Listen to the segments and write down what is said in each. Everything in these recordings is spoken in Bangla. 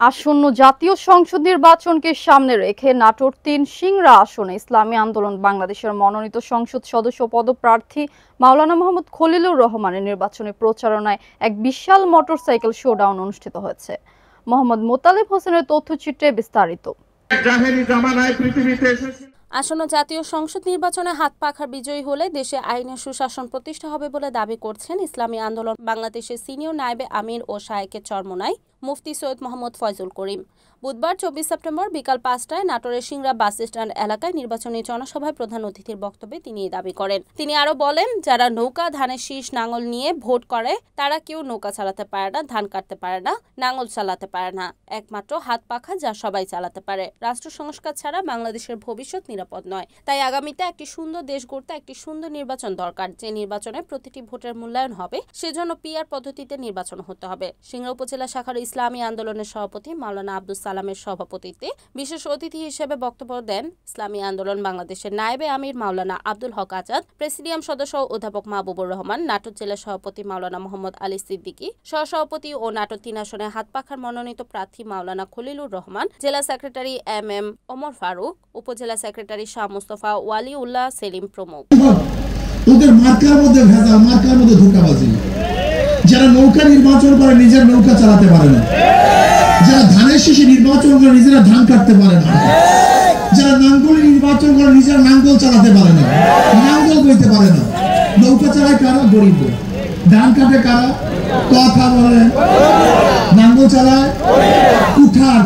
আসন্ন জাতীয় সংসদ নির্বাচনকে সামনে রেখে নাটোর ৩ সিংড়া আসনে ইসলামী আন্দোলন বাংলাদেশের মনোনীত সংসদ সদস্য পদপ্রার্থী মাওলানা মোহাম্মদ খলিলুর রহমানের নির্বাচনী প্রচারণায় এক বিশাল মোটরসাইকেল শোডাউন অনুষ্ঠিত হয়েছে। মোহাম্মদ মোতালেব হোসেনের তথ্যচিত্রে বিস্তারিত। আসন্ন জাতীয় সংসদ নির্বাচনে হাত পাখার বিজয়ী হলে দেশে আইনের সুশাসন প্রতিষ্ঠা হবে বলে দাবি করছেন ইসলামী আন্দোলন বাংলাদেশের সিনিয়র নায়েবে আমির ও শায়েখে চরমোনাই মুফতি সৈয়দ মোহাম্মদ ফয়জুল করিম। বুধবার ২৪ সেপ্টেম্বর বিকাল ৫টায় নাটোরের সিংড়া বাস স্ট্যান্ড এলাকায় নির্বাচনী জনসভায় প্রধান অতিথির বক্তব্যে তিনি এই দাবি করেন। তিনি আরো বলেন, যারা নৌকা ধানের শীষ নাঙল নিয়ে ভোট করে তারা কেউ নৌকা চালাতে পারে না, ধান কাটতে পারে না, নাঙল চালাতে পারে না। একমাত্র হাত পাখা যা সবাই চালাতে পারে। রাষ্ট্র সংস্কার ছাড়া বাংলাদেশের ভবিষ্যৎ নিরাপদ নয়। তাই আগামীতে একটি সুন্দর দেশ গড়তে একটি সুন্দর নির্বাচন দরকার, যে নির্বাচনে প্রতিটি ভোটের মূল্যায়ন হবে। সেজন্য পিআর পদ্ধতিতে নির্বাচন হতে হবে। সিংড়া উপজেলা শাখার ইসলামী আন্দোলনের সভাপতি মাওলানা আব্দুল সালামের সভাপতিত্বে বিশেষ অতিথি হিসেবে বক্তব্য দেন ইসলামী আন্দোলন বাংলাদেশের নায়েবে আমির মাওলানা আব্দুল হক আজাদ, প্রেসিডিয়াম সদস্য অধ্যাপক মাহবুবুর রহমান, নাটোর জেলা সভাপতি মাওলানা মোহাম্মদ আলী সিদ্দিকী, সহসভাপতি ও নাটোর ৩ আসনে হাত পাখার মনোনীত প্রার্থী মাওলানা খলিলুর রহমান, জেলা সেক্রেটারি এম ওমর ফারুক, উপজেলা সেক্রেটারি শাহ মুস্তফা ওয়ালি উল্লাহ সেলিম প্রমুখ। ওদের মার্কার মধ্যে ভেজাল, মার্কার মধ্যে ধোঁকাবাজি। যারা নৌকা নির্বাচন করে নিজের নৌকা চালাতে পারে না, যারা ধানের শীষে নির্বাচন করে নিজেরা ধান কাটতে পারে না, যারা নাঙ্গল নির্বাচন করে নিজেরা নাঙ্গল চালাতে পারে না, নাঙ্গল বইতে পারে না, নৌকা চালায় কারা? গরিব। ধান কাটে কারা? কথা বলেন। নাঙ্গল চালায় কুঠার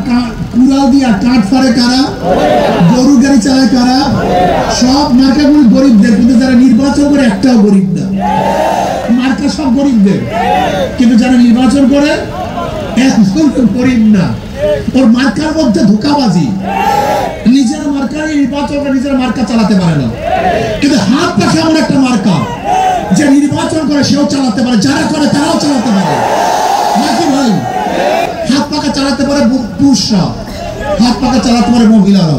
কুড়াল দিয়া কাঠ ফাড়ে কারা? গরু গাড়ি চালায় কারা? সব মার্কাগুলো গরিবদের, কিন্তু যারা নির্বাচন করে একটাও গরিব না। মার্কা সব গরিবদের, কিন্তু যারা নির্বাচন করে একজন গরিব না। ওর মার্কার মধ্যে ধোঁকাবাজি। নিজের মার্কার নির্বাচন করে নিজের মার্কা চালাতে পারে না, কিন্তু হাত পাখা এমন একটা মার্কা যে নির্বাচন করে সেও চালাতে পারে, যারা করে তারাও চালাতে পারে নাকি ভাই? হাত পাখা চালাতে পারে পুরুষরা, হাত পাখা চালাতে পারে মহিলারা।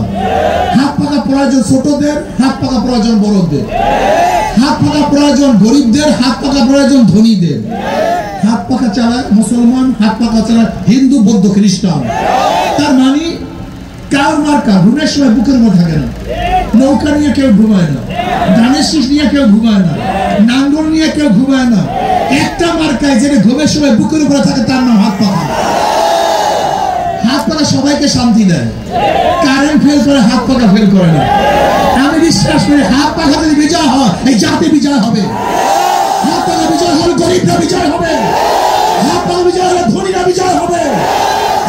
হাত পাখা প্রয়োজন ছোটদের, হাত পাখা প্রয়োজন বড়দের, হাত পাখা প্রয়োজন গরিবদের, হাত পাখা প্রয়োজন ধনীদের। হাত পাখা চালায় মুসলমান, হাত পাখা চালায় হিন্দু, বৌদ্ধ, খ্রিস্টান। তার মানে কার মার্কা ঘুমের সময় বুকের মধ্যে থাকে না। নৌকা নিয়ে কেউ ঘুমায় না, ধানের শীষ নিয়ে কেউ ঘুমায় না, নাঙ্গল নিয়ে কেউ ঘুমায় না। একটা মার্কায় যেটা ঘুমের সময় বুকের উপরে থাকে, তার নাম হাত পাখা। হাত পাখা সবাইকে শান্তি দেয়। কারেন্ট ফেল করে, হাত পাখা ফেল করে না। আমি বিশ্বাস করি হাত পাখা যদি বিজয় হয়, এই জাতি বিজয় হবে। হাত পাখা বিজয় হলে গরিবরা বিজয় হবে। হাত পাখা বিজয় হলে ধনীরা বিজয় হবে।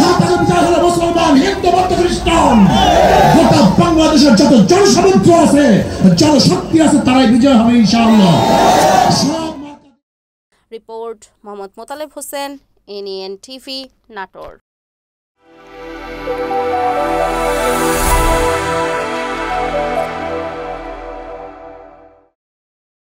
হাত পাখা বিজয় হলে মুসলমান, হিন্দু, বৌদ্ধ, খ্রিস্টান, গোটা বাংলাদেশের যত জনসমুদ্র আছে, জনশক্তি আছে, তারাই বিজয় হবে ইনশাআল্লাহ। Report Mohammad Motaleb Hossain, NN TV, Natore.